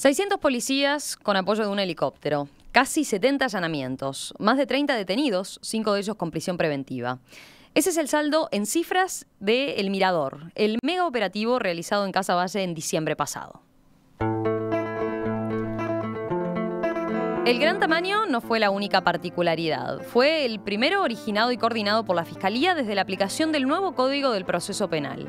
600 policías con apoyo de un helicóptero, casi 70 allanamientos, más de 30 detenidos, 5 de ellos con prisión preventiva. Ese es el saldo en cifras de El Mirador, el mega operativo realizado en Casa Valle en diciembre pasado. El gran tamaño no fue la única particularidad. Fue el primero originado y coordinado por la Fiscalía desde la aplicación del nuevo Código del Proceso Penal.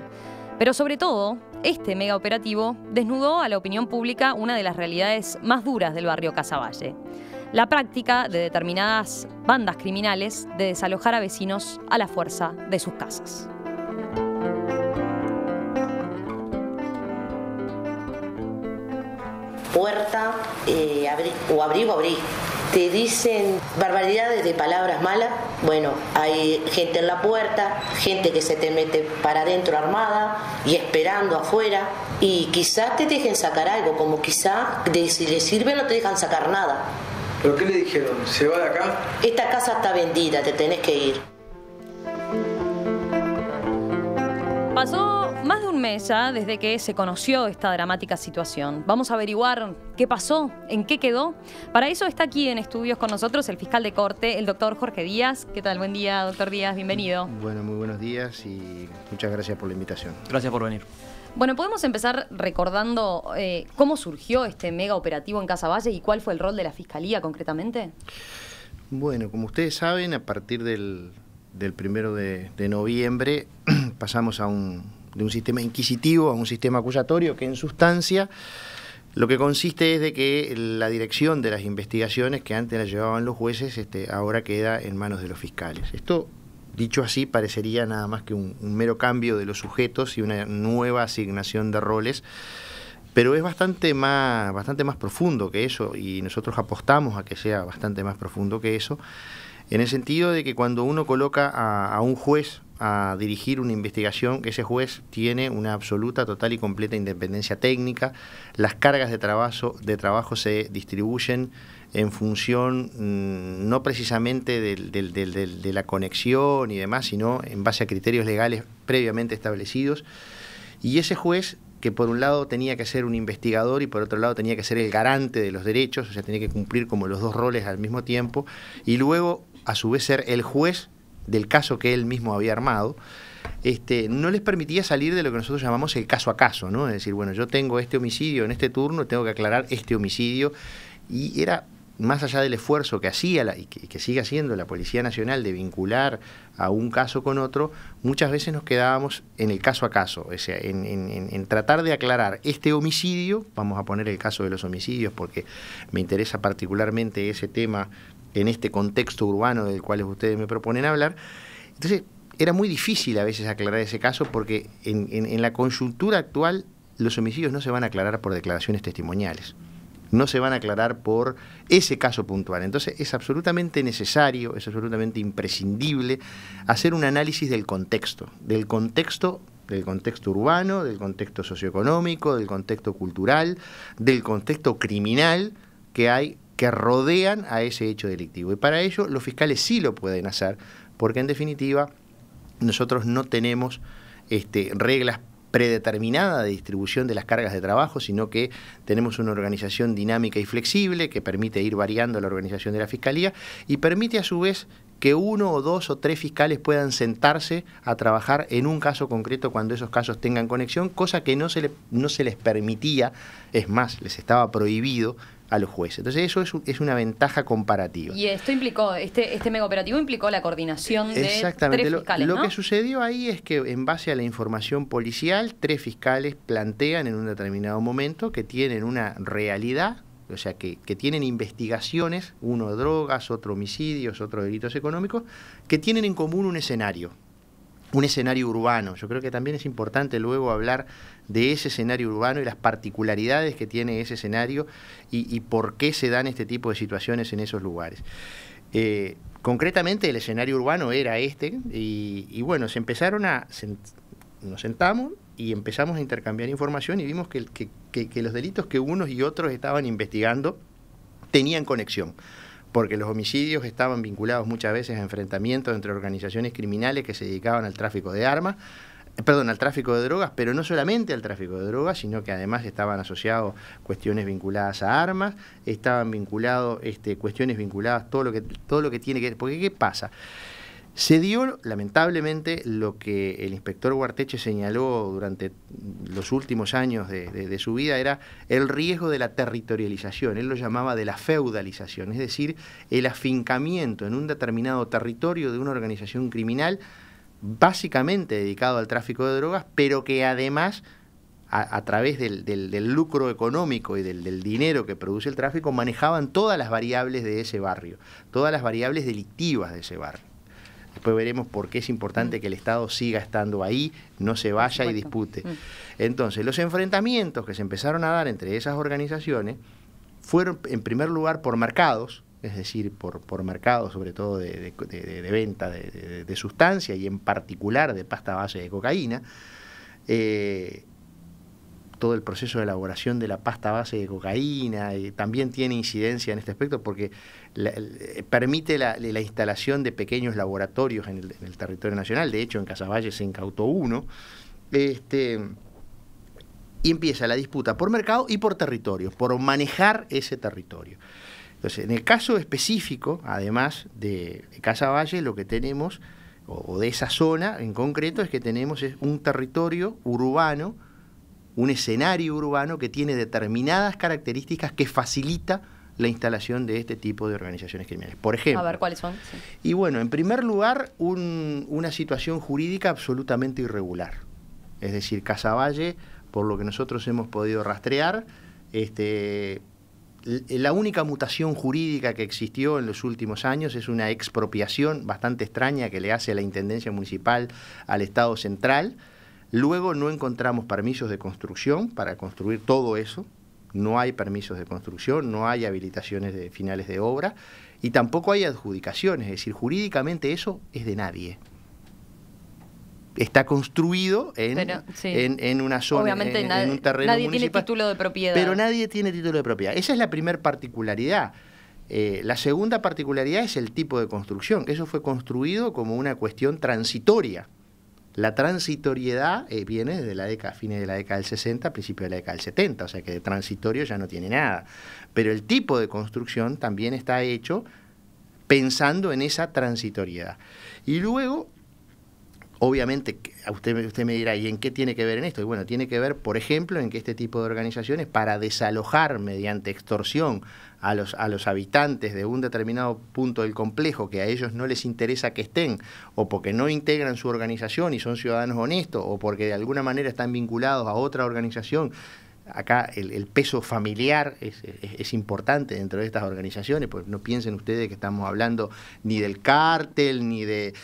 Pero sobre todo, este mega operativo desnudó a la opinión pública una de las realidades más duras del barrio Casa Valle: la práctica de determinadas bandas criminales de desalojar a vecinos a la fuerza de sus casas. Puerta, abrí. Te dicen barbaridades de palabras malas. Bueno, hay gente en la puerta, gente que se te mete para adentro armada y esperando afuera. Y quizás te dejen sacar algo, como quizás si les sirve no te dejan sacar nada. ¿Pero qué le dijeron? ¿Se va de acá? Esta casa está vendida, te tenés que ir. Pasó más de un mes ya desde que se conoció esta dramática situación. Vamos a averiguar qué pasó, en qué quedó. Para eso está aquí en estudios con nosotros el fiscal de corte, el doctor Jorge Díaz. ¿Qué tal? Buen día, doctor Díaz, bienvenido. Bueno, muy buenos días y muchas gracias por la invitación. Gracias por venir. Bueno, podemos empezar recordando cómo surgió este mega operativo en Casa Valle y cuál fue el rol de la Fiscalía concretamente. Bueno, como ustedes saben, a partir del 1 de noviembre pasamos de un sistema inquisitivo a un sistema acusatorio que en sustancia lo que consiste es de que la dirección de las investigaciones que antes las llevaban los jueces ahora queda en manos de los fiscales. Esto, dicho así, parecería nada más que un mero cambio de los sujetos y una nueva asignación de roles, pero es bastante más profundo que eso, y nosotros apostamos a que sea bastante más profundo que eso, en el sentido de que cuando uno coloca a un juez a dirigir una investigación, que ese juez tiene una absoluta, total y completa independencia técnica, las cargas de trabajo se distribuyen en función no precisamente de la conexión y demás, sino en base a criterios legales previamente establecidos, y ese juez, que por un lado tenía que ser un investigador y por otro lado tenía que ser el garante de los derechos, o sea, tenía que cumplir como los dos roles al mismo tiempo, y luego a su vez ser el juez del caso que él mismo había armado, no les permitía salir de lo que nosotros llamamos el caso a caso, ¿no? Es decir, bueno, yo tengo este homicidio en este turno, tengo que aclarar este homicidio, y era más allá del esfuerzo que hacía y que sigue haciendo la Policía Nacional de vincular a un caso con otro, muchas veces nos quedábamos en el caso a caso, o sea, en tratar de aclarar este homicidio. Vamos a poner el caso de los homicidios porque me interesa particularmente ese tema en este contexto urbano del cual ustedes me proponen hablar. Entonces, era muy difícil a veces aclarar ese caso porque en la coyuntura actual los homicidios no se van a aclarar por declaraciones testimoniales, no se van a aclarar por ese caso puntual. Entonces es absolutamente necesario, es absolutamente imprescindible hacer un análisis del contexto urbano, del contexto socioeconómico, del contexto cultural, del contexto criminal que rodean a ese hecho delictivo. Y para ello los fiscales sí lo pueden hacer, porque en definitiva nosotros no tenemos reglas predeterminada de distribución de las cargas de trabajo, sino que tenemos una organización dinámica y flexible que permite ir variando la organización de la Fiscalía y permite a su vez que 1 o 2 o 3 fiscales puedan sentarse a trabajar en un caso concreto cuando esos casos tengan conexión, cosa que no se les permitía, es más, les estaba prohibido a los jueces. Entonces eso es una ventaja comparativa. Y esto implicó, este mega operativo implicó la coordinación de 3 fiscales, ¿no? Lo que sucedió ahí es que en base a la información policial, 3 fiscales plantean en un determinado momento que tienen una realidad, o sea, que tienen investigaciones, uno de drogas, otro homicidios, otro delitos económicos, que tienen en común un escenario urbano. Yo creo que también es importante luego hablar de ese escenario urbano y las particularidades que tiene ese escenario y por qué se dan este tipo de situaciones en esos lugares. Concretamente el escenario urbano era y bueno, nos sentamos y empezamos a intercambiar información y vimos que los delitos que unos y otros estaban investigando tenían conexión, porque los homicidios estaban vinculados muchas veces a enfrentamientos entre organizaciones criminales que se dedicaban al tráfico de armas, Perdón, al tráfico de drogas, pero no solamente al tráfico de drogas, sino que además estaban asociados cuestiones vinculadas a armas, estaban vinculados cuestiones vinculadas todo lo que tiene que ver. Porque ¿qué pasa? Se dio, lamentablemente, lo que el inspector Guarteche señaló durante los últimos años de su vida, era el riesgo de la territorialización. Él lo llamaba de la feudalización, es decir, el afincamiento en un determinado territorio de una organización criminal básicamente dedicado al tráfico de drogas, pero que además, a través del lucro económico y del dinero que produce el tráfico, manejaban todas las variables de ese barrio, todas las variables delictivas de ese barrio. Después veremos por qué es importante que el Estado siga estando ahí, no se vaya y dispute. Entonces, los enfrentamientos que se empezaron a dar entre esas organizaciones fueron, en primer lugar, por mercados, es decir, por mercados sobre todo de venta de sustancia y en particular de pasta base de cocaína. Todo el proceso de elaboración de la pasta base de cocaína también tiene incidencia en este aspecto porque permite la instalación de pequeños laboratorios en el territorio nacional. De hecho, en Casaballe se incautó uno. Y empieza la disputa por mercado y por territorio, por manejar ese territorio. Entonces, en el caso específico, además de Casaballe, lo que tenemos, o de esa zona en concreto, es que tenemos un territorio urbano, un escenario urbano que tiene determinadas características que facilita la instalación de este tipo de organizaciones criminales. Por ejemplo... A ver, ¿cuáles son? Sí. Y bueno, en primer lugar, una situación jurídica absolutamente irregular. Es decir, Casaballe, por lo que nosotros hemos podido rastrear, la única mutación jurídica que existió en los últimos años es una expropiación bastante extraña que le hace la Intendencia Municipal al Estado Central. Luego no encontramos permisos de construcción para construir todo eso, no hay permisos de construcción, no hay habilitaciones de finales de obra y tampoco hay adjudicaciones, es decir, jurídicamente eso es de nadie. Está construido en una zona, obviamente en un terreno nadie municipal, tiene título de propiedad. pero nadie tiene título de propiedad. Esa es la primera particularidad. La segunda particularidad es el tipo de construcción, que eso fue construido como una cuestión transitoria. La transitoriedad viene desde fines de la década del 60, principios de la década del 70, o sea que de transitorio ya no tiene nada. Pero el tipo de construcción también está hecho pensando en esa transitoriedad. Y luego, obviamente, usted me dirá, ¿y en qué tiene que ver en esto? Y bueno, tiene que ver, por ejemplo, en que este tipo de organizaciones, para desalojar mediante extorsión a los habitantes de un determinado punto del complejo que a ellos no les interesa que estén, o porque no integran su organización y son ciudadanos honestos, o porque de alguna manera están vinculados a otra organización. Acá el peso familiar es importante dentro de estas organizaciones, pues no piensen ustedes que estamos hablando ni del cártel, ni de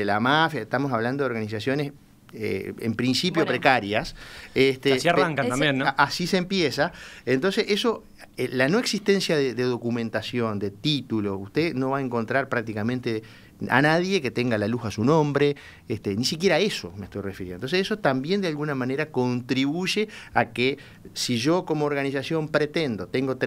la mafia, estamos hablando de organizaciones en principio precarias. Así arrancan también, ¿no? Así se empieza. Entonces eso, la no existencia de documentación, de título, usted no va a encontrar prácticamente a nadie que tenga la luz a su nombre, ni siquiera a eso me estoy refiriendo. Entonces eso también de alguna manera contribuye a que si yo como organización tengo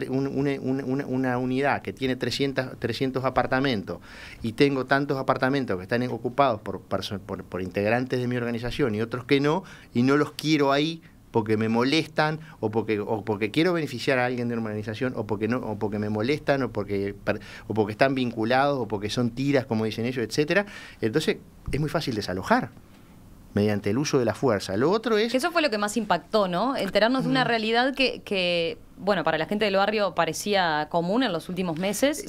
una unidad que tiene 300 apartamentos y tengo tantos apartamentos que están ocupados por integrantes de mi organización y otros que no, y no los quiero ahí porque me molestan o porque quiero beneficiar a alguien de una organización o porque me molestan o porque están vinculados o porque son tiras, como dicen ellos, etcétera. Entonces es muy fácil desalojar mediante el uso de la fuerza. Lo otro es... Eso fue lo que más impactó, ¿no? Enterarnos de una realidad que bueno, para la gente del barrio parecía común en los últimos meses.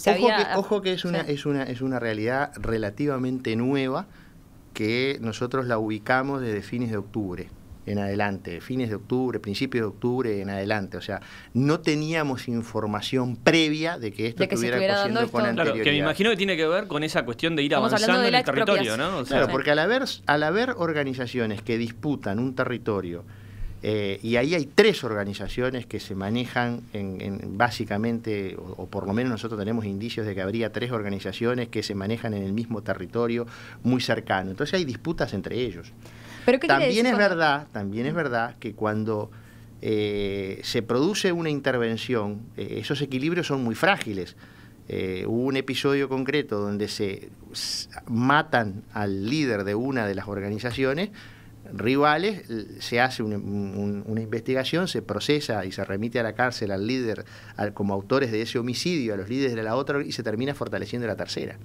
Ojo que es una realidad relativamente nueva que nosotros la ubicamos desde fines de octubre en adelante, fines de octubre, principios de octubre en adelante. O sea, no teníamos información previa de que esto estuviera ocurriendo con anterioridad. Claro, que me imagino que tiene que ver con esa cuestión de ir avanzando en el territorio, ¿no? O sea, claro, porque al haber organizaciones que disputan un territorio, y ahí hay 3 organizaciones que se manejan básicamente, o por lo menos nosotros tenemos indicios de que habría 3 organizaciones que se manejan en el mismo territorio muy cercano. Entonces hay disputas entre ellos. ¿Pero qué también es verdad que cuando se produce una intervención, esos equilibrios son muy frágiles. Hubo un episodio concreto donde se matan al líder de una de las organizaciones rivales, se hace una investigación, se procesa y se remite a la cárcel al líder como autores de ese homicidio, a los líderes de la otra, y se termina fortaleciendo la tercera.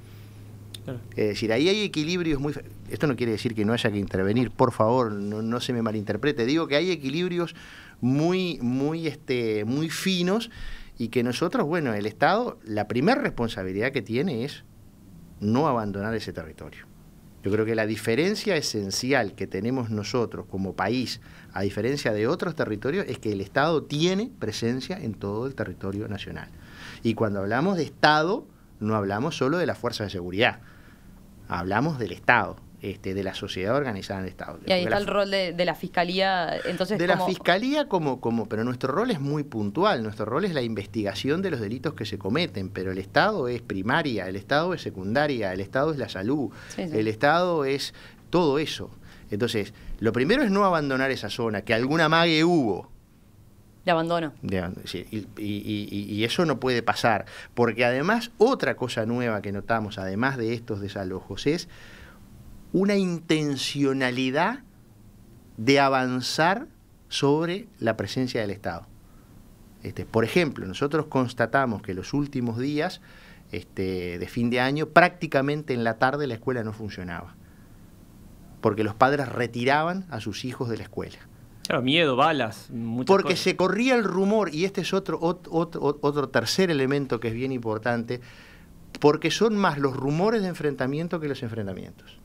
Claro. Es decir, ahí hay equilibrios muy... Esto no quiere decir que no haya que intervenir, por favor, no se me malinterprete. Digo que hay equilibrios muy finos, y que nosotros, bueno, el Estado, la primera responsabilidad que tiene es no abandonar ese territorio. Yo creo que la diferencia esencial que tenemos nosotros como país, a diferencia de otros territorios, es que el Estado tiene presencia en todo el territorio nacional. Y cuando hablamos de Estado, no hablamos solo de las fuerzas de seguridad, hablamos del Estado, de la sociedad organizada en el Estado. Y ahí está el rol de la Fiscalía, entonces... De la Fiscalía pero nuestro rol es muy puntual, nuestro rol es la investigación de los delitos que se cometen, pero el Estado es primaria, el Estado es secundaria, el Estado es la salud, el Estado es todo eso. Entonces, lo primero es no abandonar esa zona, que alguna amague hubo. De abandono. Sí, y eso no puede pasar, porque además otra cosa nueva que notamos, además de estos desalojos, es una intencionalidad de avanzar sobre la presencia del Estado. Por ejemplo, nosotros constatamos que los últimos días de fin de año, prácticamente en la tarde la escuela no funcionaba, porque los padres retiraban a sus hijos de la escuela. Claro, miedo, balas, muchas porque cosas. Se corría el rumor, y este es otro tercer elemento que es bien importante, porque son más los rumores de enfrentamiento que los enfrentamientos.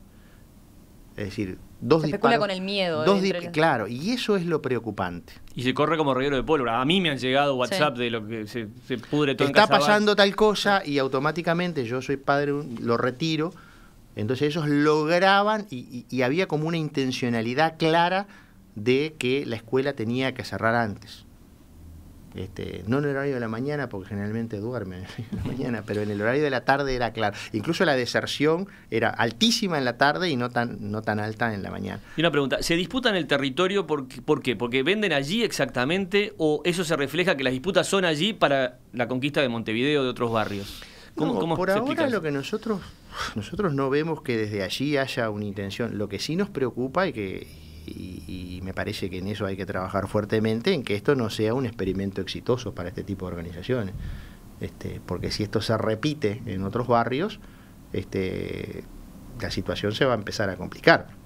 Es decir, dos se disparos. especula con el miedo. Claro, y eso es lo preocupante. Y se corre como reguero de pólvora. A mí me han llegado WhatsApp de lo que se pudre todo en Está Casabal. pasando tal cosa y automáticamente yo soy padre, lo retiro. Entonces ellos lo graban y había como una intencionalidad clara de que la escuela tenía que cerrar antes. No en el horario de la mañana, porque generalmente duermen en la mañana, pero en el horario de la tarde era claro. Incluso la deserción era altísima en la tarde y no tan alta en la mañana. Y una pregunta, ¿se disputan el territorio por qué? ¿Porque venden allí exactamente o eso se refleja que las disputas son allí para la conquista de Montevideo o de otros barrios? ¿Cómo por se ahora eso? Lo que nosotros no vemos que desde allí haya una intención. Lo que sí nos preocupa y me parece que en eso hay que trabajar fuertemente, en que esto no sea un experimento exitoso para este tipo de organizaciones, porque si esto se repite en otros barrios, la situación se va a empezar a complicar.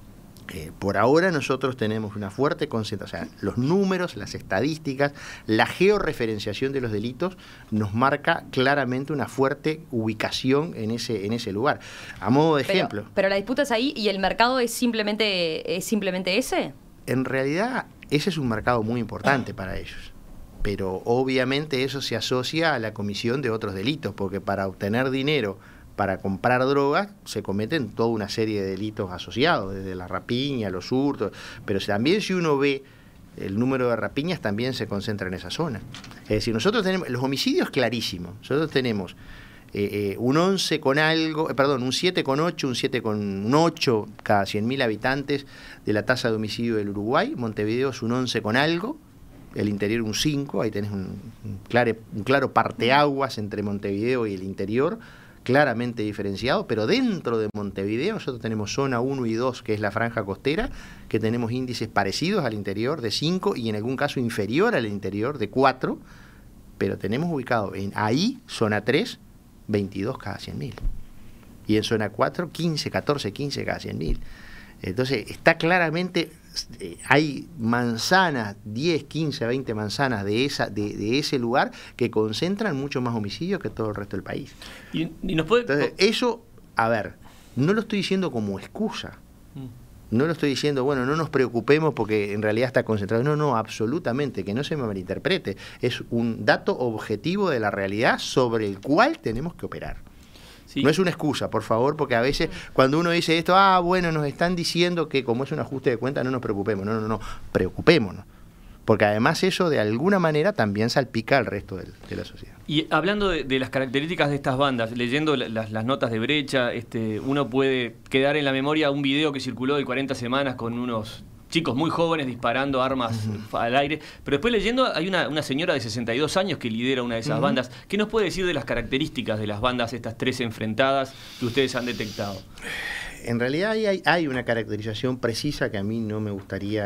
Por ahora nosotros tenemos una fuerte concentración, o sea, los números, las estadísticas, la georreferenciación de los delitos nos marca claramente una fuerte ubicación en ese lugar. A modo de ejemplo. Pero la disputa es ahí y el mercado es simplemente ese. En realidad ese es un mercado muy importante para ellos, pero obviamente eso se asocia a la comisión de otros delitos, porque para obtener dinero para comprar drogas se cometen toda una serie de delitos asociados, desde la rapiña, los hurtos, pero también si uno ve el número de rapiñas también se concentra en esa zona. Es decir, nosotros tenemos los homicidios clarísimos, nosotros tenemos un 11 con algo, un 7,8, un 7,8 cada 100.000 habitantes de la tasa de homicidio del Uruguay. Montevideo es un 11 con algo, el interior un 5, ahí tenés un claro parteaguas entre Montevideo y el interior, claramente diferenciado, pero dentro de Montevideo nosotros tenemos zona 1 y 2, que es la franja costera, que tenemos índices parecidos al interior de 5 y en algún caso inferior al interior de 4, pero tenemos ubicado ahí, zona 3, 22 cada 100.000. Y en zona 4, 14, 15 cada 100.000. Entonces, está claramente, hay manzanas, 10, 15, 20 manzanas de ese lugar que concentran mucho más homicidios que todo el resto del país. Y nos puede... Entonces, eso, a ver, no lo estoy diciendo como excusa. No lo estoy diciendo, bueno, no nos preocupemos porque en realidad está concentrado. No, absolutamente, que no se me malinterprete. Es un dato objetivo de la realidad sobre el cual tenemos que operar. Sí. No es una excusa, por favor, porque a veces cuando uno dice esto, bueno, nos están diciendo que como es un ajuste de cuenta no nos preocupemos. No, preocupémonos. Porque además eso de alguna manera también salpica al resto de la sociedad. Y hablando de las características de estas bandas, leyendo las notas de Brecha, uno puede quedar en la memoria un video que circuló de 40 semanas con unos chicos muy jóvenes disparando armas al aire, pero después leyendo hay una señora de 62 años que lidera una de esas bandas. ¿Qué nos puede decir de las características de las bandas, estas tres enfrentadas que ustedes han detectado? En realidad hay una caracterización precisa que a mí no me gustaría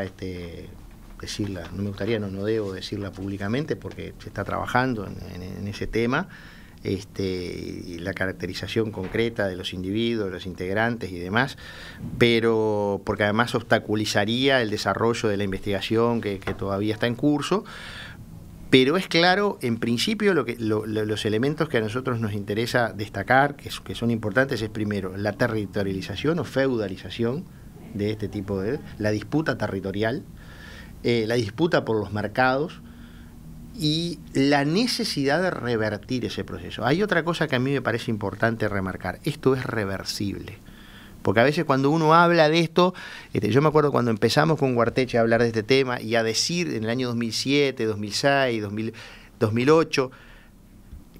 decirla, no debo decirla públicamente porque se está trabajando en ese tema, y la caracterización concreta de los individuos, los integrantes y demás, pero porque además obstaculizaría el desarrollo de la investigación que todavía está en curso. Pero es claro, en principio, los elementos que a nosotros nos interesa destacar, que son importantes, es primero la territorialización o feudalización de este tipo de... la disputa territorial, la disputa por los mercados y la necesidad de revertir ese proceso. Hay otra cosa que a mí me parece importante remarcar, esto es reversible. Porque a veces cuando uno habla de esto, yo me acuerdo cuando empezamos con Guarteche a hablar de este tema y a decir en el año 2007, 2006, 2008,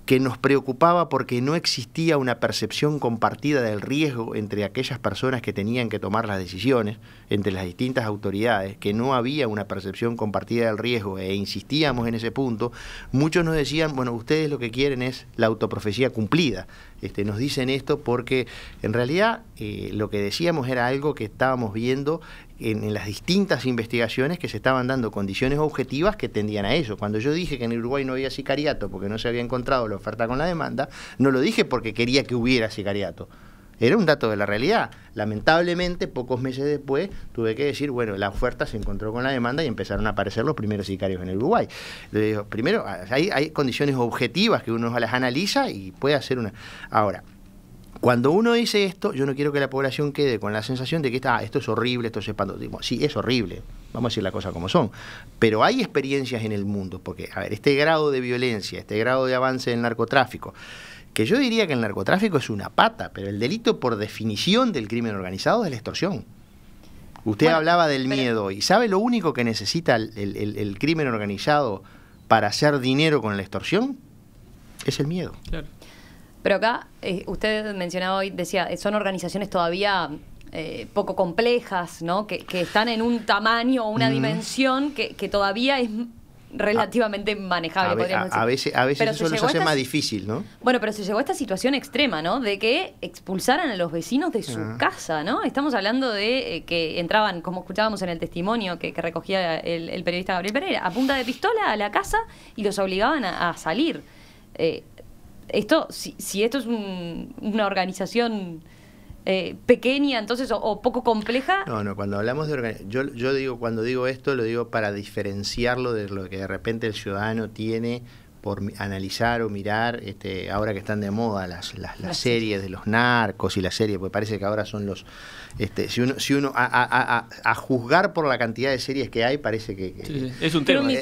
que nos preocupaba porque no existía una percepción compartida del riesgo entre aquellas personas que tenían que tomar las decisiones, entre las distintas autoridades, que no había una percepción compartida del riesgo e insistíamos en ese punto. Muchos nos decían, bueno, ustedes lo que quieren es la autoprofecía cumplida. Nos dicen esto porque en realidad lo que decíamos era algo que estábamos viendo en las distintas investigaciones, que se estaban dando condiciones objetivas que tendían a eso. Cuando yo dije que en Uruguay no había sicariato porque no se había encontrado la oferta con la demanda, no lo dije porque quería que hubiera sicariato. Era un dato de la realidad. Lamentablemente, pocos meses después, tuve que decir, bueno, la oferta se encontró con la demanda y empezaron a aparecer los primeros sicarios en el Uruguay. Entonces, primero, hay condiciones objetivas que uno las analiza y puede hacer una... Ahora, cuando uno dice esto, yo no quiero que la población quede con la sensación de que esto es horrible, esto es espantoso. Sí, es horrible, vamos a decir las cosas como son, pero hay experiencias en el mundo, porque, a ver, este grado de violencia, este grado de avance del narcotráfico, que yo diría que el narcotráfico es una pata, pero el delito por definición del crimen organizado es la extorsión. Usted hablaba del miedo, y ¿sabe lo único que necesita el crimen organizado para hacer dinero con la extorsión? Es el miedo. Claro. Pero acá, usted mencionaba hoy, decía, son organizaciones todavía poco complejas, ¿no? Que están en un tamaño o una dimensión que todavía es relativamente manejable, podríamos decir. A veces eso los hace más difícil, ¿no? Bueno, pero se llegó a esta situación extrema, ¿no? De que expulsaran a los vecinos de su casa, ¿no? Estamos hablando de que entraban, como escuchábamos en el testimonio que recogía el periodista Gabriel Pereira, a punta de pistola a la casa y los obligaban a salir. Esto, si esto es una organización pequeña, entonces, o poco compleja. No, cuando hablamos de organización, yo digo, cuando digo esto, lo digo para diferenciarlo de lo que de repente el ciudadano tiene por analizar o mirar, ahora que están de moda las series de los narcos y las series, porque parece que ahora son los... si uno a juzgar por la cantidad de series que hay, parece que sí, es un tema. Una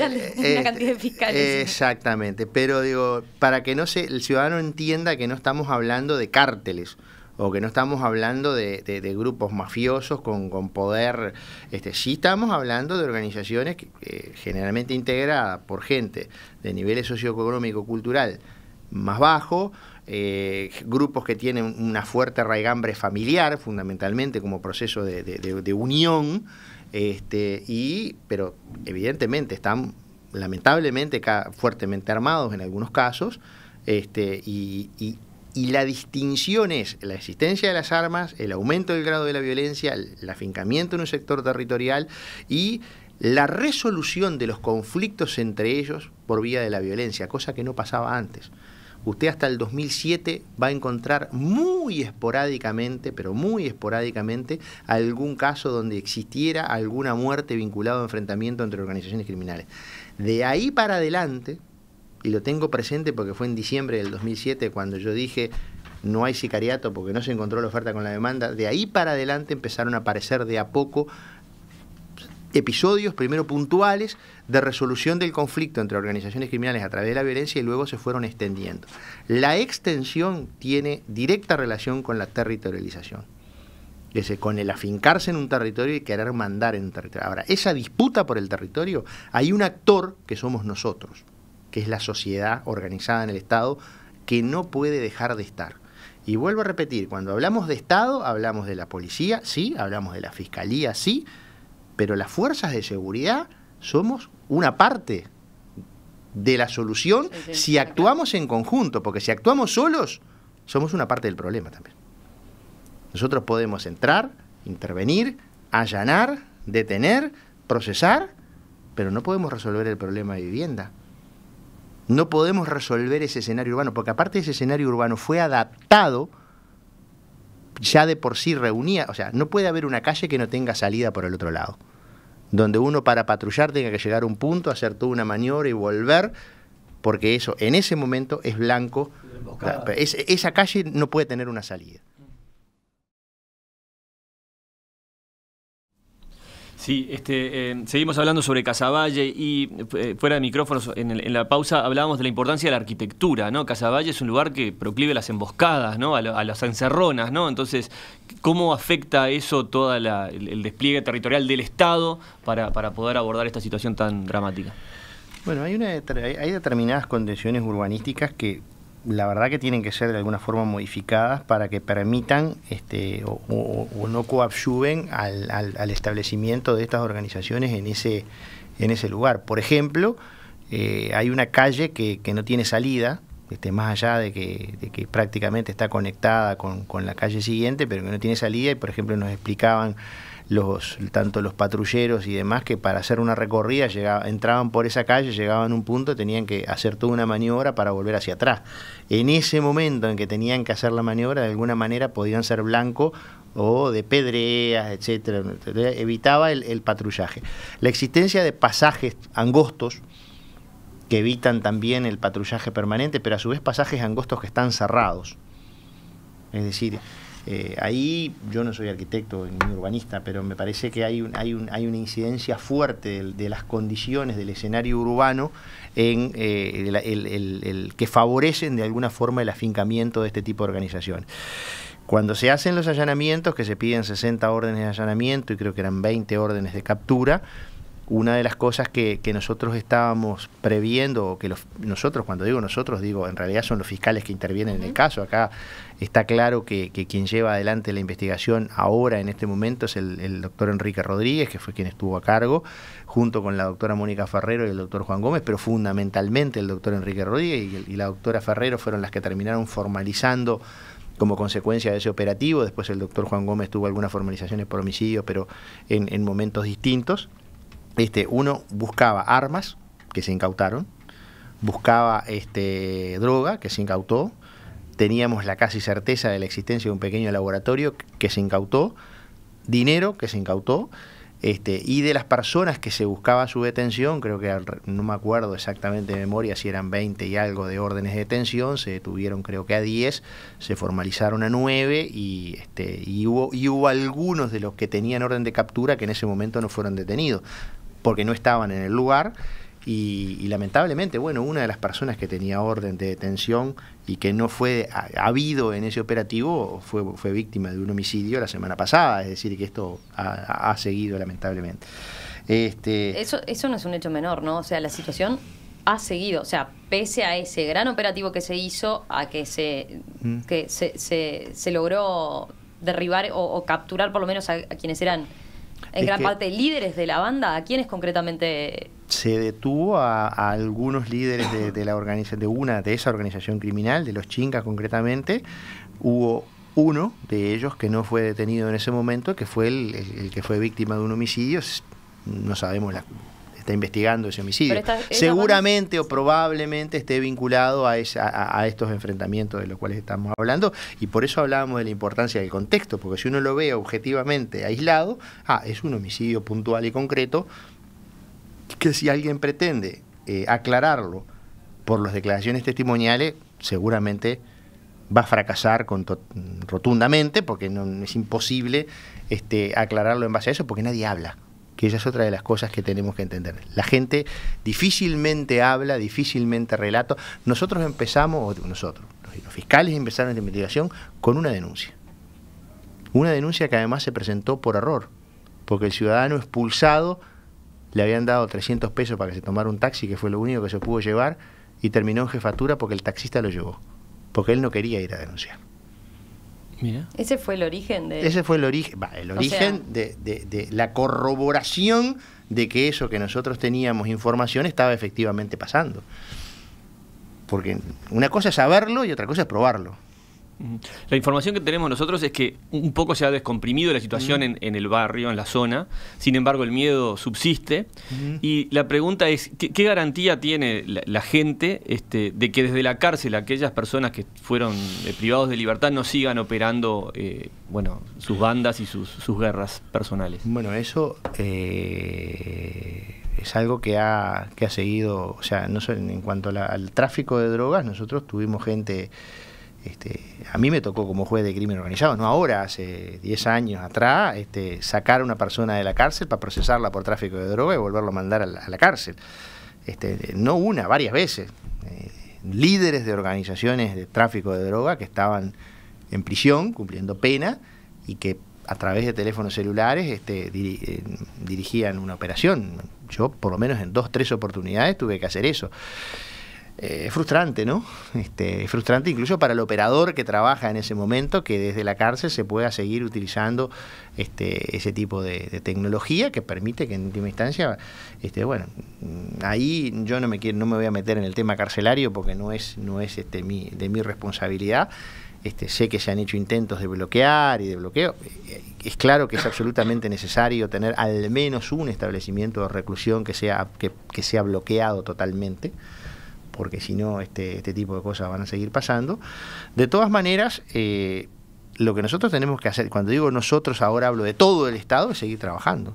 cantidad de fiscales. Exactamente, pero digo, para que el ciudadano entienda que no estamos hablando de cárteles, o que no estamos hablando de grupos mafiosos con poder, sí estamos hablando de organizaciones generalmente integradas por gente de niveles socioeconómico-cultural más bajo, grupos que tienen una fuerte raigambre familiar, fundamentalmente como proceso de unión, pero evidentemente están lamentablemente fuertemente armados en algunos casos, y la distinción es la existencia de las armas, el aumento del grado de la violencia, el afincamiento en un sector territorial y la resolución de los conflictos entre ellos por vía de la violencia, cosa que no pasaba antes. Usted hasta el 2007 va a encontrar muy esporádicamente, pero muy esporádicamente, algún caso donde existiera alguna muerte vinculada a enfrentamiento entre organizaciones criminales. De ahí para adelante, y lo tengo presente porque fue en diciembre del 2007 cuando yo dije no hay sicariato porque no se encontró la oferta con la demanda, de ahí para adelante empezaron a aparecer de a poco episodios, primero puntuales, de resolución del conflicto entre organizaciones criminales a través de la violencia y luego se fueron extendiendo. La extensión tiene directa relación con la territorialización, es decir, con el afincarse en un territorio y querer mandar en un territorio. Ahora, esa disputa por el territorio, hay un actor que somos nosotros, que es la sociedad organizada en el Estado, que no puede dejar de estar. Y vuelvo a repetir, cuando hablamos de Estado, hablamos de la policía, sí, hablamos de la fiscalía, sí, pero las fuerzas de seguridad somos una parte de la solución si actuamos en conjunto, porque si actuamos solos, somos una parte del problema también. Nosotros podemos entrar, intervenir, allanar, detener, procesar, pero no podemos resolver el problema de vivienda. No podemos resolver ese escenario urbano, porque aparte ese escenario urbano fue adaptado, ya de por sí reunía, o sea, no puede haber una calle que no tenga salida por el otro lado, donde uno para patrullar tenga que llegar a un punto, hacer toda una maniobra y volver, porque eso en ese momento es blanco. Esa calle no puede tener una salida. Sí, seguimos hablando sobre Casaballe y fuera de micrófonos, en la pausa hablábamos de la importancia de la arquitectura, ¿no? Casaballe es un lugar que proclive a las emboscadas, ¿no? A las encerronas, ¿no? Entonces, ¿cómo afecta eso todo el despliegue territorial del Estado para poder abordar esta situación tan dramática? Bueno, hay determinadas condiciones urbanísticas que la verdad que tienen que ser de alguna forma modificadas para que permitan o no coadyuven al establecimiento de estas organizaciones en ese lugar. Por ejemplo, hay una calle que no tiene salida, más allá de que prácticamente está conectada con la calle siguiente, pero que no tiene salida, y por ejemplo nos explicaban tanto los patrulleros y demás que para hacer una recorrida entraban por esa calle, llegaban a un punto, tenían que hacer toda una maniobra para volver hacia atrás. En ese momento en que tenían que hacer la maniobra, de alguna manera podían ser blanco o de pedreas, etcétera. Evitaba el patrullaje. La existencia de pasajes angostos que evitan también el patrullaje permanente, pero a su vez pasajes angostos que están cerrados. Es decir, ahí yo no soy arquitecto ni urbanista, pero me parece que hay una incidencia fuerte de las condiciones del escenario urbano en que favorecen de alguna forma el afincamiento de este tipo de organizaciones. Cuando se hacen los allanamientos, que se piden 60 órdenes de allanamiento y creo que eran 20 órdenes de captura, una de las cosas que nosotros estábamos previendo, o que nosotros, cuando digo nosotros, digo, en realidad son los fiscales que intervienen en el caso. Acá está claro que quien lleva adelante la investigación ahora, en este momento, es el doctor Enrique Rodríguez, que fue quien estuvo a cargo, junto con la doctora Mónica Ferrero y el doctor Juan Gómez, pero fundamentalmente el doctor Enrique Rodríguez y la doctora Ferrero fueron las que terminaron formalizando como consecuencia de ese operativo. Después el doctor Juan Gómez tuvo algunas formalizaciones por homicidio, pero en momentos distintos. Uno buscaba armas, que se incautaron, buscaba droga, que se incautó, teníamos la casi certeza de la existencia de un pequeño laboratorio que se incautó, dinero que se incautó, y de las personas que se buscaba su detención, creo que no me acuerdo exactamente de memoria si eran 20 y algo de órdenes de detención, se detuvieron creo que a 10, se formalizaron a 9 y hubo algunos de los que tenían orden de captura que en ese momento no fueron detenidos, porque no estaban en el lugar. Y lamentablemente, bueno, una de las personas que tenía orden de detención y que no fue habido en ese operativo fue víctima de un homicidio la semana pasada, es decir, que esto ha seguido lamentablemente. Eso no es un hecho menor, ¿no? O sea, la situación ha seguido, o sea, pese a ese gran operativo que se hizo, a que se logró derribar o capturar por lo menos a quienes eran en gran parte líderes de la banda. ¿A quiénes concretamente? Se detuvo a algunos líderes de la organización, de esa organización criminal, de los Chincas concretamente. Hubo uno de ellos que no fue detenido en ese momento, que fue el que fue víctima de un homicidio. No sabemos, está investigando ese homicidio. Seguramente o probablemente esté vinculado a estos enfrentamientos de los cuales estamos hablando, y por eso hablábamos de la importancia del contexto, porque si uno lo ve objetivamente aislado, es un homicidio puntual y concreto, que si alguien pretende aclararlo por las declaraciones testimoniales, seguramente va a fracasar rotundamente, porque es imposible aclararlo en base a eso, porque nadie habla. Que esa es otra de las cosas que tenemos que entender. La gente difícilmente habla, difícilmente relata. Los fiscales empezaron la investigación con una denuncia. Una denuncia que además se presentó por error, porque el ciudadano expulsado le habían dado 300 pesos para que se tomara un taxi, que fue lo único que se pudo llevar, y terminó en jefatura porque el taxista lo llevó, porque él no quería ir a denunciar. Mira. ¿Ese fue el origen de...? Ese fue el origen, de la corroboración de que eso que nosotros teníamos información estaba efectivamente pasando. Porque una cosa es saberlo y otra cosa es probarlo. La información que tenemos nosotros es que un poco se ha descomprimido la situación en el barrio, en la zona. Sin embargo, el miedo subsiste. Y la pregunta es, ¿qué garantía tiene la gente de que desde la cárcel aquellas personas que fueron privados de libertad no sigan operando sus bandas y sus guerras personales? Bueno, eso es algo que ha seguido, o sea, no solo en cuanto al tráfico de drogas, nosotros tuvimos gente... a mí me tocó como juez de crimen organizado, no ahora, hace 10 años atrás, sacar a una persona de la cárcel para procesarla por tráfico de droga y volverlo a mandar a la cárcel. No una, varias veces. Líderes de organizaciones de tráfico de droga que estaban en prisión cumpliendo pena y que a través de teléfonos celulares dirigían una operación. Yo por lo menos en 2 o 3 oportunidades tuve que hacer eso. Es frustrante, ¿no? Es frustrante incluso para el operador que trabaja en ese momento, que desde la cárcel se pueda seguir utilizando ese tipo de tecnología que permite que en última instancia, ahí yo no me voy a meter en el tema carcelario porque no es de mi responsabilidad. Sé que se han hecho intentos de bloquear y de bloqueo. Es claro que es absolutamente necesario tener al menos un establecimiento de reclusión que sea bloqueado totalmente, porque si no este tipo de cosas van a seguir pasando. De todas maneras, lo que nosotros tenemos que hacer, cuando digo nosotros ahora hablo de todo el Estado, es seguir trabajando.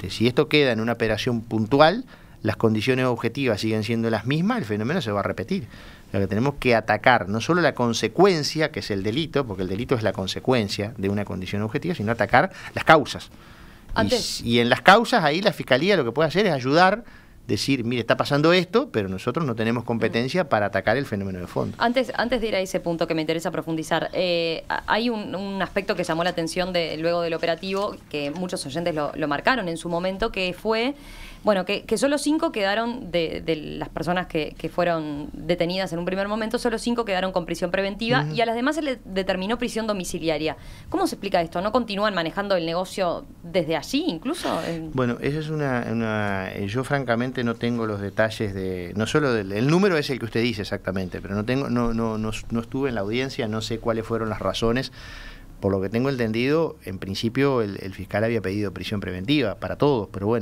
Si esto queda en una operación puntual, las condiciones objetivas siguen siendo las mismas, el fenómeno se va a repetir. Lo que tenemos que atacar no solo la consecuencia, que es el delito, porque el delito es la consecuencia de una condición objetiva, sino atacar las causas. Y en las causas, ahí la Fiscalía lo que puede hacer es ayudar, decir, mire, está pasando esto, pero nosotros no tenemos competencia para atacar el fenómeno de fondo. Antes de ir a ese punto que me interesa profundizar, hay un aspecto que llamó la atención luego del operativo, que muchos oyentes lo marcaron en su momento, que fue, que solo 5 quedaron de las personas que fueron detenidas en un primer momento, solo 5 quedaron con prisión preventiva y a las demás se les determinó prisión domiciliaria. ¿Cómo se explica esto? ¿No continúan manejando el negocio desde allí incluso? Bueno, eso es yo francamente no tengo los detalles no solo el número es el que usted dice exactamente, pero no estuve en la audiencia, no sé cuáles fueron las razones. Por lo que tengo entendido, en principio el fiscal había pedido prisión preventiva para todos, pero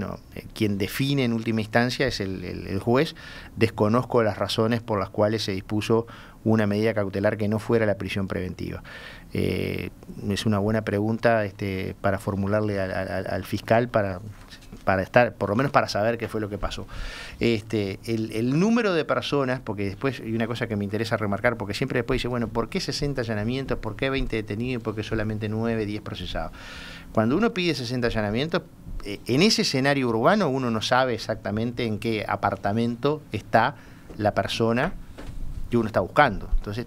quien define en última instancia es el juez. Desconozco las razones por las cuales se dispuso una medida cautelar que no fuera la prisión preventiva. Es una buena pregunta para formularle al fiscal para estar, por lo menos para saber qué fue lo que pasó. El número de personas, porque después hay una cosa que me interesa remarcar, porque siempre después dice, ¿por qué 60 allanamientos? ¿Por qué 20 detenidos? ¿Por qué solamente 9, 10 procesados? Cuando uno pide 60 allanamientos, en ese escenario urbano uno no sabe exactamente en qué apartamento está la persona que uno está buscando. Entonces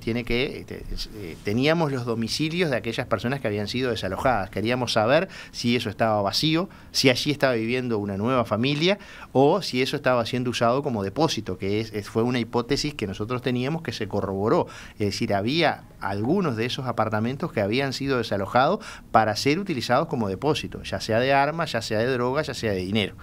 teníamos los domicilios de aquellas personas que habían sido desalojadas. Queríamos saber si eso estaba vacío, si allí estaba viviendo una nueva familia o si eso estaba siendo usado como depósito, que fue una hipótesis que nosotros teníamos que se corroboró. Es decir, había algunos de esos apartamentos que habían sido desalojados para ser utilizados como depósito, ya sea de armas, ya sea de drogas, ya sea de dinero.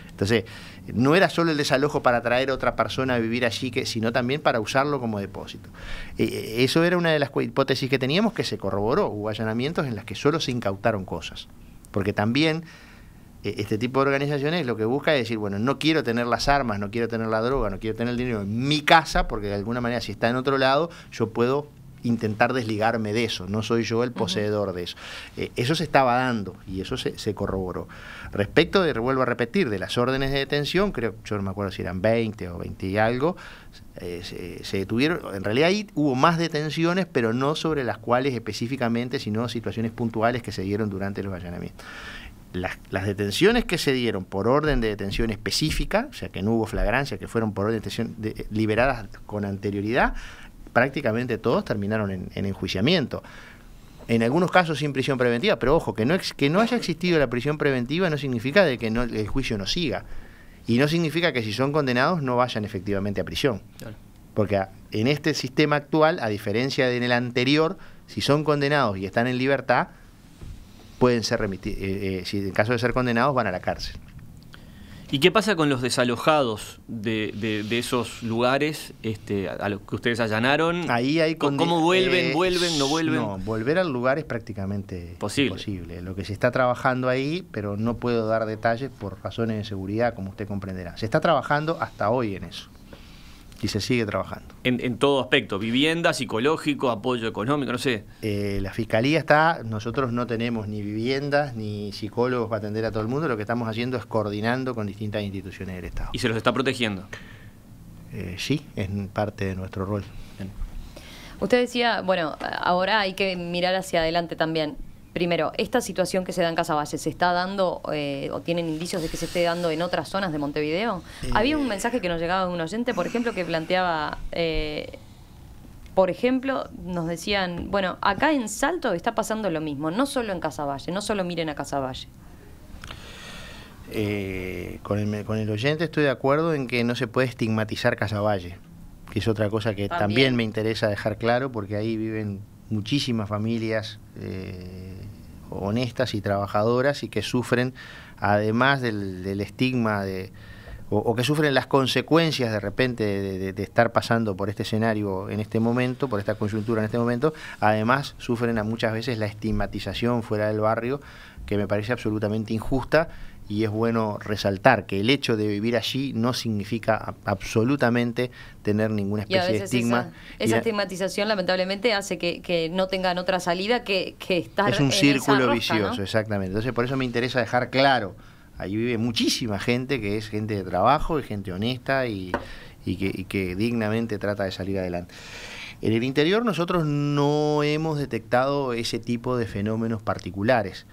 Entonces, no era solo el desalojo para traer a otra persona a vivir allí, sino también para usarlo como depósito. Eso era una de las hipótesis que teníamos que se corroboró. Hubo allanamientos en las que solo se incautaron cosas. Porque también este tipo de organizaciones lo que busca es decir, no quiero tener las armas, no quiero tener la droga, no quiero tener el dinero en mi casa, porque de alguna manera si está en otro lado, yo puedo intentar desligarme de eso, no soy yo el poseedor de eso. Eso se estaba dando y eso se corroboró. Respecto vuelvo a repetir, de las órdenes de detención, yo no me acuerdo si eran 20 o 20 y algo, se detuvieron, en realidad ahí hubo más detenciones, pero no sobre las cuales específicamente, sino situaciones puntuales que se dieron durante los allanamientos. Las detenciones que se dieron por orden de detención específica, o sea que no hubo flagrancia, que fueron por orden de detención liberadas con anterioridad, prácticamente todos terminaron en enjuiciamiento. En algunos casos sin prisión preventiva, pero ojo, que no haya existido la prisión preventiva no significa de que el juicio no siga. Y no significa que si son condenados no vayan efectivamente a prisión. Claro. Porque en este sistema actual, a diferencia de en el anterior, si son condenados y están en libertad, pueden ser remitidos, si en caso de ser condenados van a la cárcel. ¿Y qué pasa con los desalojados de esos lugares a los que ustedes allanaron? Ahí hay ¿Cómo vuelven? ¿Vuelven? ¿No vuelven? No, volver al lugar es prácticamente imposible. Lo que se está trabajando ahí, pero no puedo dar detalles por razones de seguridad, como usted comprenderá. Se está trabajando hasta hoy en eso. Y se sigue trabajando. En todo aspecto, vivienda, psicológico, apoyo económico, no sé. La Fiscalía nosotros no tenemos ni viviendas ni psicólogos para atender a todo el mundo, lo que estamos haciendo es coordinando con distintas instituciones del Estado. ¿Y se los está protegiendo? Sí, es parte de nuestro rol. Bien. Usted decía, bueno, ahora hay que mirar hacia adelante también. Primero, ¿esta situación que se da en Casaballe se está dando o tienen indicios de que se esté dando en otras zonas de Montevideo? Había un mensaje que nos llegaba de un oyente, por ejemplo, que planteaba, por ejemplo, nos decían, bueno, acá en Salto está pasando lo mismo, no solo en Casaballe, no solo miren a Casaballe. Con el oyente estoy de acuerdo en que no se puede estigmatizar Casaballe, que es otra cosa que también me interesa dejar claro, porque ahí viven muchísimas familias honestas y trabajadoras y que sufren, además del estigma o que sufren las consecuencias de repente de estar pasando por este escenario en este momento, por esta coyuntura en este momento, además sufren muchas veces la estigmatización fuera del barrio, que me parece absolutamente injusta. Y es bueno resaltar que el hecho de vivir allí no significa absolutamente tener ninguna especie de estigma. Esa estigmatización lamentablemente hace que no tengan otra salida que estar es un círculo esa vicioso, rosca, ¿no? Exactamente. Entonces por eso me interesa dejar claro, ahí vive muchísima gente que es gente de trabajo y gente honesta y que dignamente trata de salir adelante. En el interior nosotros no hemos detectado ese tipo de fenómenos particulares.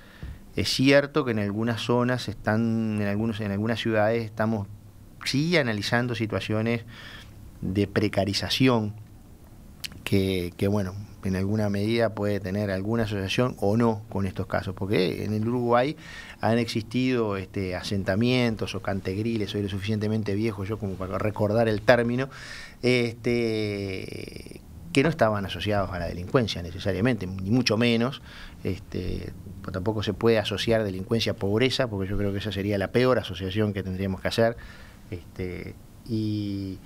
Es cierto que en algunas zonas en algunas ciudades estamos sí analizando situaciones de precarización que bueno, en alguna medida puede tener alguna asociación o no con estos casos, porque en el Uruguay han existido asentamientos o cantegriles, soy lo suficientemente viejo yo como para recordar el término, que no estaban asociados a la delincuencia necesariamente, ni mucho menos. Tampoco se puede asociar delincuencia a pobreza, porque yo creo que esa sería la peor asociación que tendríamos que hacer. Y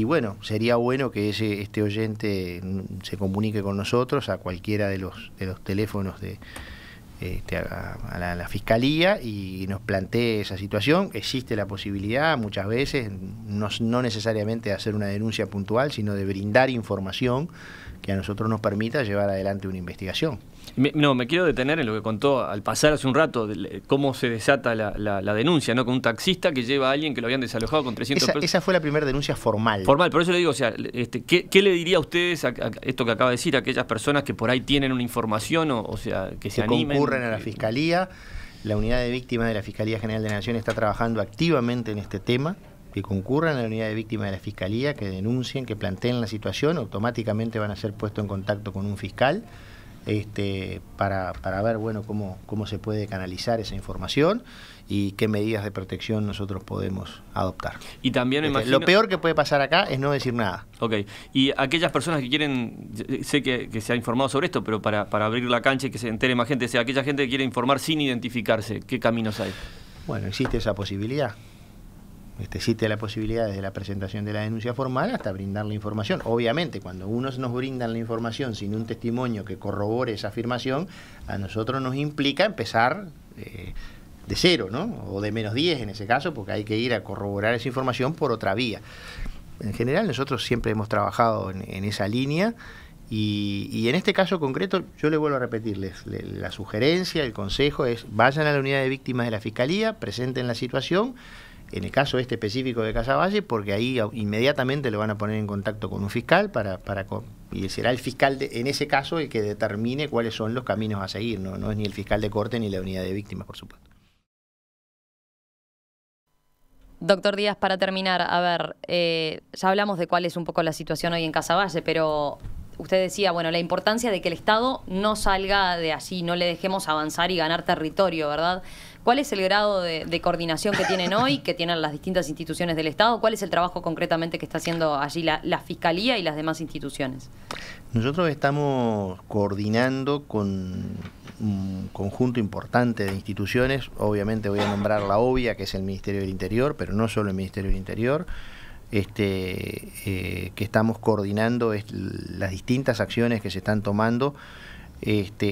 bueno, sería bueno que este oyente se comunique con nosotros a cualquiera de los teléfonos a la Fiscalía y nos plantee esa situación. Existe la posibilidad muchas veces, no necesariamente de hacer una denuncia puntual, sino de brindar información que a nosotros nos permita llevar adelante una investigación. Me quiero detener en lo que contó al pasar hace un rato, cómo se desata la denuncia, ¿no? Con un taxista que lleva a alguien que lo habían desalojado con 300 pesos. Esa fue la primera denuncia formal. Formal, por eso le digo, o sea, ¿qué le diría a ustedes a esto que acaba de decir, a aquellas personas que por ahí tienen una información, o sea, que se animen? Concurren a la Fiscalía. La Unidad de Víctimas de la Fiscalía General de la Nación está trabajando activamente en este tema. Que concurran a la Unidad de Víctimas de la Fiscalía, que denuncien, que planteen la situación, automáticamente van a ser puestos en contacto con un fiscal para ver bueno cómo se puede canalizar esa información y qué medidas de protección nosotros podemos adoptar. Y también imagino... Lo peor que puede pasar acá es no decir nada. Ok, y aquellas personas que quieren, sé que se ha informado sobre esto, pero para abrir la cancha y que se entere más gente, aquella gente que quiere informar sin identificarse, ¿qué caminos hay? Bueno, existe esa posibilidad. Existe la posibilidad desde la presentación de la denuncia formal hasta brindar la información. Obviamente, cuando unos nos brindan la información sin un testimonio que corrobore esa afirmación, a nosotros nos implica empezar de cero, ¿no? O de -10 en ese caso, porque hay que ir a corroborar esa información por otra vía. En general, nosotros siempre hemos trabajado en esa línea y en este caso concreto, yo le vuelvo a repetirles, la sugerencia, el consejo es vayan a la Unidad de Víctimas de la Fiscalía, presenten la situación, en el caso específico de Casaballe, porque ahí inmediatamente lo van a poner en contacto con un fiscal y será el fiscal en ese caso el que determine cuáles son los caminos a seguir, no es ni el fiscal de corte ni la Unidad de Víctimas, por supuesto. Doctor Díaz, para terminar, a ver, ya hablamos de cuál es un poco la situación hoy en Casaballe, pero usted decía, bueno, la importancia de que el Estado no salga de allí, no le dejemos avanzar y ganar territorio, ¿verdad? ¿Cuál es el grado de coordinación que tienen hoy, que tienen las distintas instituciones del Estado? ¿Cuál es el trabajo concretamente que está haciendo allí la Fiscalía y las demás instituciones? Nosotros estamos coordinando con un conjunto importante de instituciones. Obviamente voy a nombrar la obvia, que es el Ministerio del Interior, pero no solo el Ministerio del Interior, que estamos coordinando las distintas acciones que se están tomando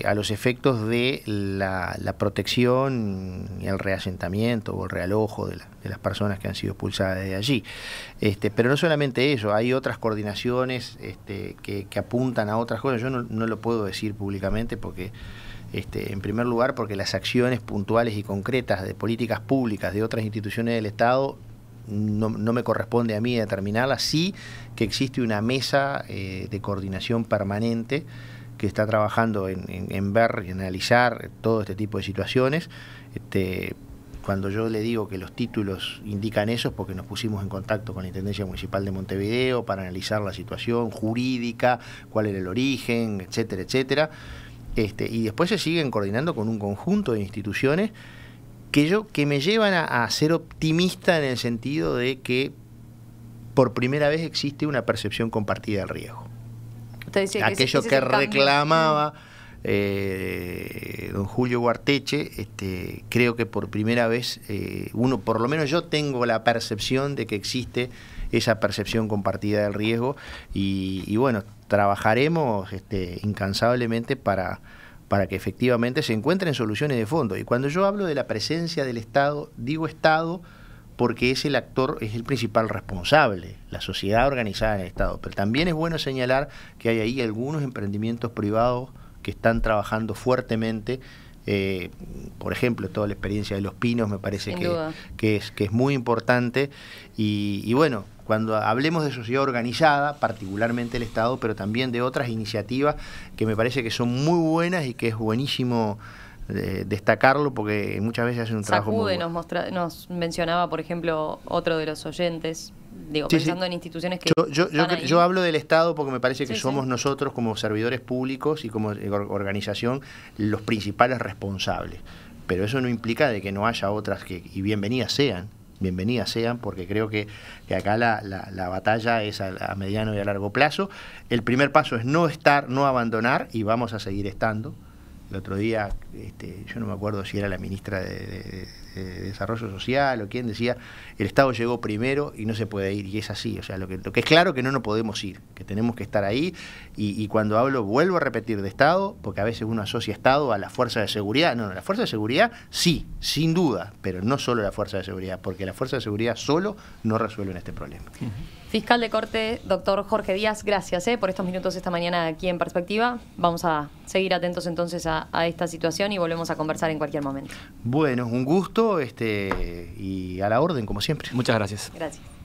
a los efectos de la protección y el reasentamiento o el realojo de las personas que han sido expulsadas de allí. Pero no solamente eso, hay otras coordinaciones que apuntan a otras cosas. Yo no lo puedo decir públicamente porque, en primer lugar, porque las acciones puntuales y concretas de políticas públicas de otras instituciones del Estado no me corresponde a mí determinarlas. Sí que existe una mesa de coordinación permanente que está trabajando en ver y analizar todo este tipo de situaciones. Cuando yo le digo que los títulos indican eso es porque nos pusimos en contacto con la Intendencia Municipal de Montevideo para analizar la situación jurídica, cuál era el origen, etcétera, etcétera. Y después se siguen coordinando con un conjunto de instituciones que me llevan a ser optimista en el sentido de que por primera vez existe una percepción compartida del riesgo. Aquello que reclamaba don Julio Guarteche, creo que por primera vez por lo menos yo tengo la percepción de que existe esa percepción compartida del riesgo y bueno, trabajaremos incansablemente para que efectivamente se encuentren soluciones de fondo. Y cuando yo hablo de la presencia del Estado, digo Estado porque es el actor, es el principal responsable, la sociedad organizada en el Estado. Pero también es bueno señalar que hay ahí algunos emprendimientos privados que están trabajando fuertemente. Por ejemplo, toda la experiencia de Los Pinos me parece que es muy importante. Y bueno, cuando hablemos de sociedad organizada, particularmente el Estado, pero también de otras iniciativas que me parece que son muy buenas y que es buenísimo destacarlo porque muchas veces hacen un trabajo muy bueno. Nos mencionaba, por ejemplo, otro de los oyentes, pensando en instituciones que yo hablo del Estado porque me parece que somos nosotros como servidores públicos y como organización los principales responsables, pero eso no implica de que no haya otras y bienvenidas sean, porque creo que acá la batalla es a mediano y a largo plazo. El primer paso es no abandonar, y vamos a seguir estando. El otro día, yo no me acuerdo si era la ministra de Desarrollo Social o quién decía, el Estado llegó primero y no se puede ir, y es así. O sea, lo que es claro que no nos podemos ir, que tenemos que estar ahí, y cuando hablo, vuelvo a repetir de Estado, porque a veces uno asocia Estado a la fuerza de seguridad. No, la fuerza de seguridad sí, sin duda, pero no solo la fuerza de seguridad, porque la fuerza de seguridad solo no resuelve este problema. Fiscal de Corte, doctor Jorge Díaz, gracias por estos minutos esta mañana aquí en Perspectiva. Vamos a seguir atentos entonces a esta situación y volvemos a conversar en cualquier momento. Bueno, un gusto y a la orden como siempre. Muchas gracias. Gracias.